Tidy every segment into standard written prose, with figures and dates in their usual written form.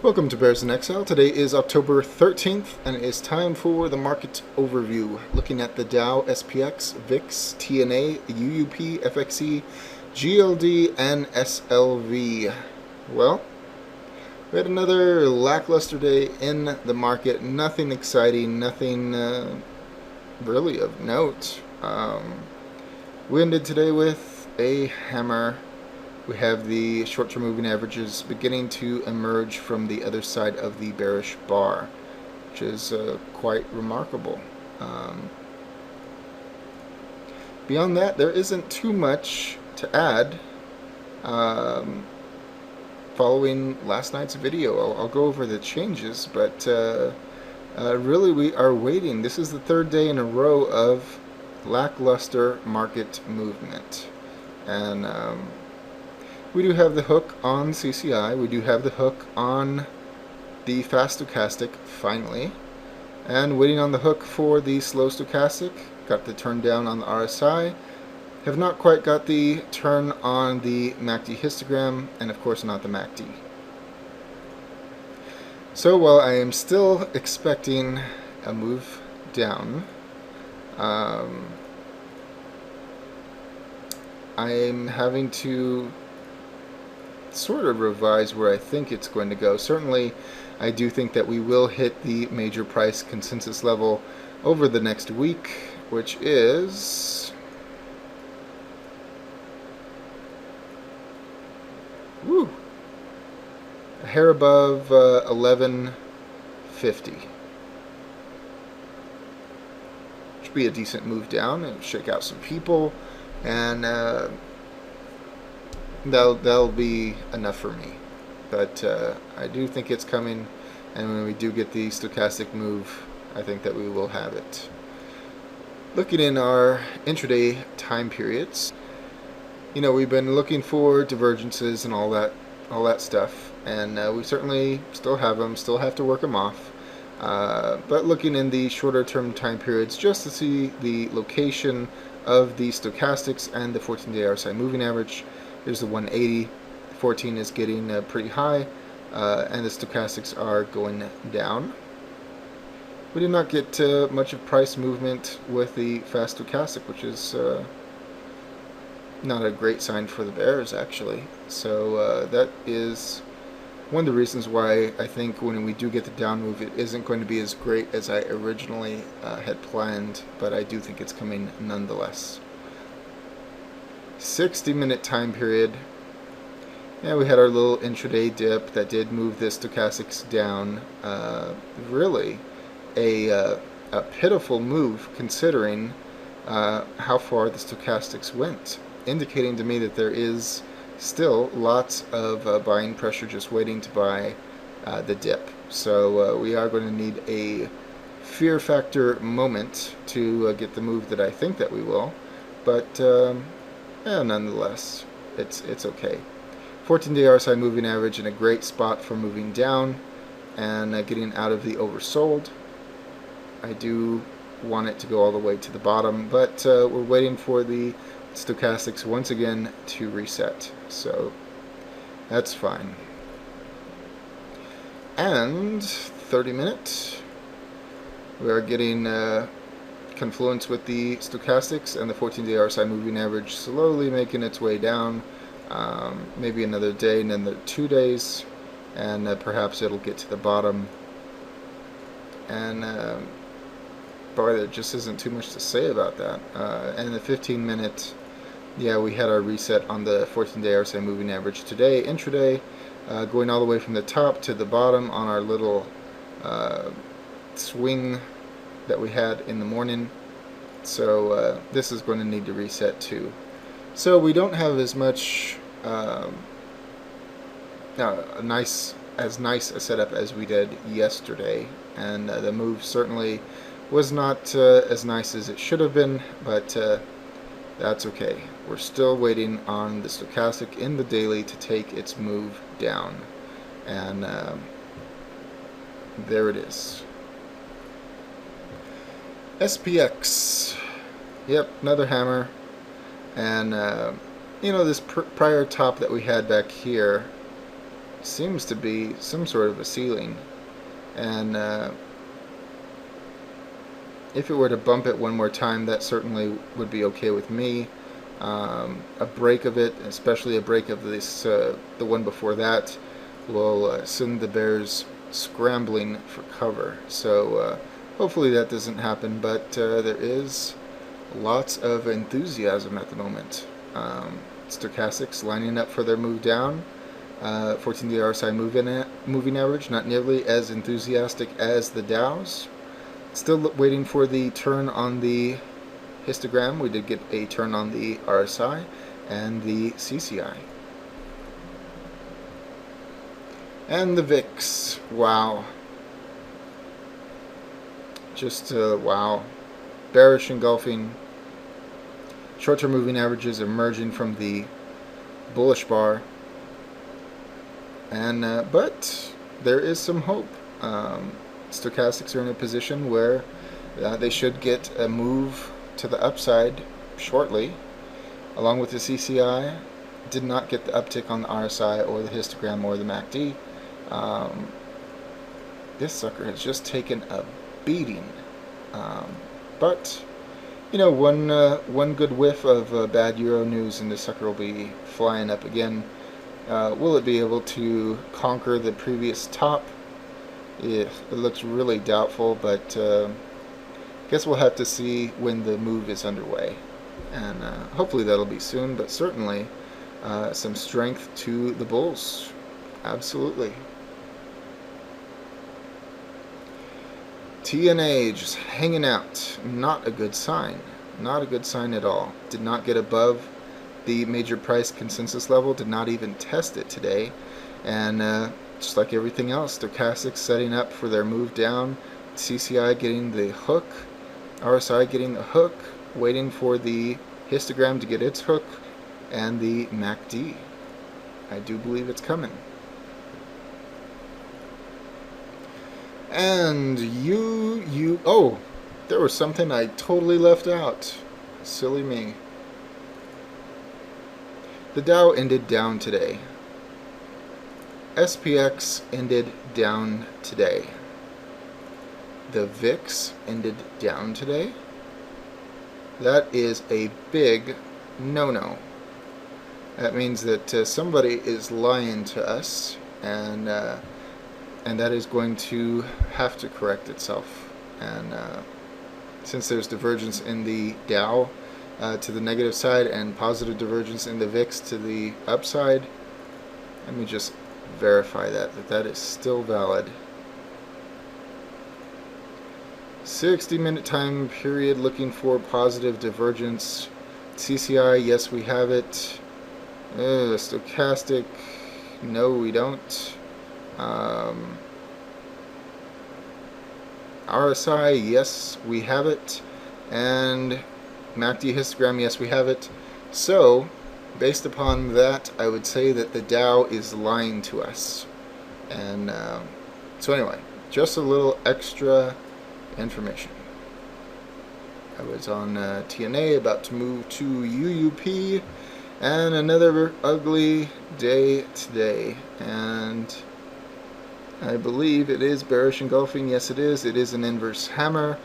Welcome to Bears in Exile. Today is October 13th, and it is time for the market overview. Looking at the Dow, SPX, VIX, TNA, UUP, FXE, GLD, and SLV. Well, we had another lackluster day in the market. Nothing exciting, nothing really of note. We ended today with a hammer. We have the short-term moving averages beginning to emerge from the other side of the bearish bar, which is quite remarkable. Beyond that, there isn't too much to add. Following last night's video, I'll go over the changes, but really we are waiting. This is the third day in a row of lackluster market movement, and we do have the hook on CCI. We do have the hook on the fast stochastic, finally. And waiting on the hook for the slow stochastic. Got the turn down on the RSI. Have not quite got the turn on the MACD histogram, and of course not the MACD. So while I am still expecting a move down, I'm having to sort of revise where I think it's going to go. Certainly, I do think that we will hit the major price consensus level over the next week, which is a hair above 1150. Should be a decent move down and shake out some people, and that'll be enough for me. But I do think it's coming, and when we do get the stochastic move, I think that we will have it. Looking in our intraday time periods, you know, we've been looking for divergences and all that stuff, and we certainly still have them, still have to work them off. But looking in the shorter term time periods, just to see the location of the stochastics and the 14-day RSI moving average. Here's the 180. 14 is getting pretty high, and the stochastics are going down. We did not get much of price movement with the fast stochastic, which is not a great sign for the bears, actually. So that is one of the reasons why I think when we do get the down move, it isn't going to be as great as I originally had planned, but I do think it's coming nonetheless. 60-minute time period. Yeah, we had our little intraday dip that did move the stochastics down. Really a pitiful move considering how far the stochastics went, indicating to me that there is still lots of buying pressure just waiting to buy the dip. So we are going to need a fear factor moment to get the move that I think that we will, but nonetheless, it's okay. 14-day RSI moving average in a great spot for moving down and getting out of the oversold. I do want it to go all the way to the bottom, but we're waiting for the stochastics once again to reset, so that's fine. And 30 minutes, we are getting confluence with the stochastics and the 14-day RSI moving average slowly making its way down. Maybe another day and then 2 days, and perhaps it'll get to the bottom. And boy, there just isn't too much to say about that. And the 15-minute, yeah, we had our reset on the 14-day RSI moving average today, intraday, going all the way from the top to the bottom on our little swing that we had in the morning. So this is going to need to reset too. So we don't have as much nice a setup as we did yesterday, and the move certainly was not as nice as it should have been, but that's okay. We're still waiting on the stochastic in the daily to take its move down, and there it is. SPX, yep, another hammer. And you know, this prior top that we had back here seems to be some sort of a ceiling, and if it were to bump it one more time, that certainly would be okay with me. A break of it, especially a break of this, the one before that, will send the bears scrambling for cover. So hopefully that doesn't happen, but there is lots of enthusiasm at the moment. Stochastics lining up for their move down. 14-day RSI moving average, not nearly as enthusiastic as the Dows. Still waiting for the turn on the histogram. We did get a turn on the RSI and the CCI. And the VIX. Wow. Just wow. Bearish engulfing. Short-term moving averages emerging from the bullish bar. And but there is some hope. Stochastics are in a position where they should get a move to the upside shortly, along with the CCI. Did not get the uptick on the RSI or the histogram or the MACD. This sucker has just taken a beating, but you know, one good whiff of bad Euro news and this sucker will be flying up again. Will it be able to conquer the previous top? It looks really doubtful, but guess we'll have to see when the move is underway, and hopefully that'll be soon, but certainly some strength to the bulls. Absolutely. TNA just hanging out. Not a good sign. Not a good sign at all. Did not get above the major price consensus level. Did not even test it today. And just like everything else, stochastics setting up for their move down. CCI getting the hook. RSI getting the hook. Waiting for the histogram to get its hook. And the MACD. I do believe it's coming. And oh, there was something I totally left out. Silly me. The Dow ended down today. SPX ended down today. The VIX ended down today. That is a big no-no. That means that somebody is lying to us, and that is going to have to correct itself. And since there's divergence in the Dow to the negative side and positive divergence in the VIX to the upside, let me just verify that is still valid. 60-minute time period looking for positive divergence. CCI, yes, we have it. Stochastic, no, we don't. RSI, yes, we have it. And MACD histogram, yes, we have it. So, based upon that, I would say that the Dow is lying to us. And so anyway, just a little extra information. I was on TNA, about to move to UUP, and another ugly day today. And I believe it is bearish engulfing. Yes, it is. It is an inverse hammer,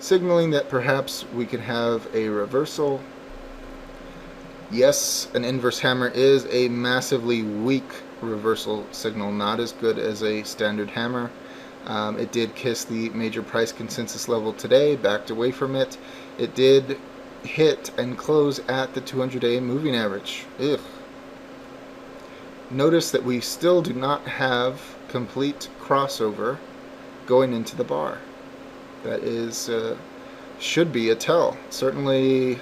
signaling that perhaps we could have a reversal. Yes, an inverse hammer is a massively weak reversal signal, not as good as a standard hammer. It did kiss the major price consensus level today, backed away from it. It did hit and close at the 200-day moving average. Ugh. Notice that we still do not have complete crossover going into the bar. That is should be a tell. Certainly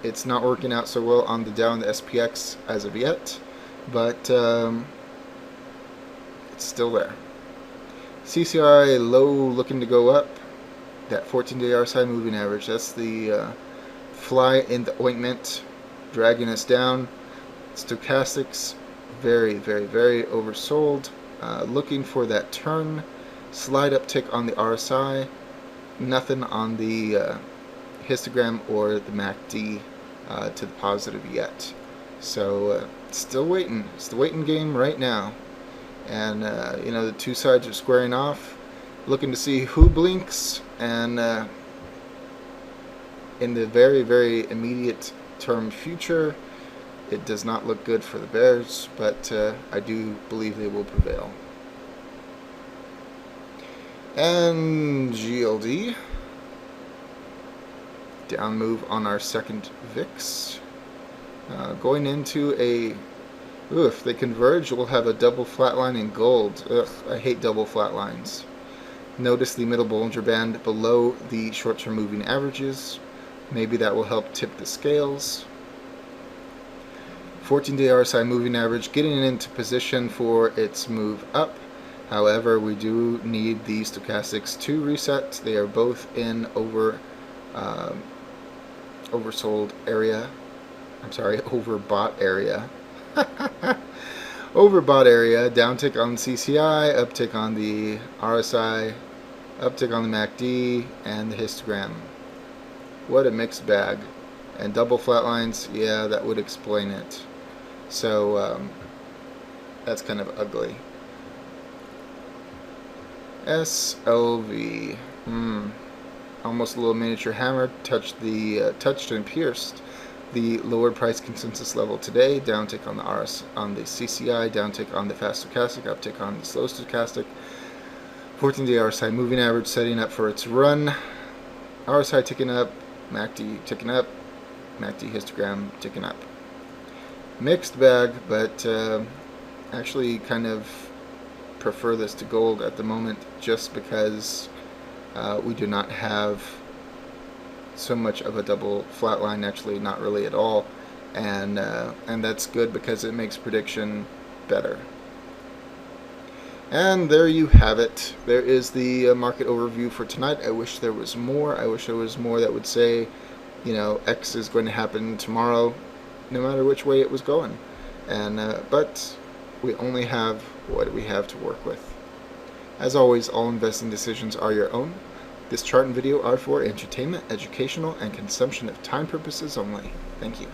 it's not working out so well on the Dow and the SPX as of yet, but it's still there. CCI low looking to go up. That 14-day RSI moving average, that's the fly in the ointment dragging us down. Stochastics very, very, very oversold. Looking for that turn, slight uptick on the RSI, nothing on the histogram or the MACD to the positive yet. So still waiting. It's the waiting game right now. And the two sides are squaring off, looking to see who blinks. And in the very, very immediate term future, it does not look good for the Bears, but I do believe they will prevail. And GLD, down move on our second VIX. Going into a, if they converge, we'll have a double flatline in gold. Ugh, I hate double flatlines. Notice the middle Bollinger Band below the short-term moving averages. Maybe that will help tip the scales. 14-day RSI moving average getting into position for its move up. However, we do need the stochastics to reset. They are both in oversold area. I'm sorry, overbought area. Overbought area. Downtick on the CCI, uptick on the RSI, uptick on the MACD, and the histogram. What a mixed bag. And double flatlines, yeah, that would explain it. So that's kind of ugly. SLV. Almost a little miniature hammer. Touched and pierced the lower price consensus level today. Downtick on the on the CCI. Downtick on the fast stochastic. Uptick on the slow stochastic. 14-day RSI moving average setting up for its run. RSI ticking up. MACD ticking up. MACD histogram ticking up. Mixed bag, but actually kind of prefer this to gold at the moment, just because we do not have so much of a double flat line, actually not really at all, and that's good because it makes prediction better. And there you have it. There is the market overview for tonight. I wish there was more. I wish there was more that would say, X is going to happen tomorrow, no matter which way it was going. And but we only have what we have to work with. As always, all investing decisions are your own. This chart and video are for entertainment, educational, and consumption of time purposes only. Thank you.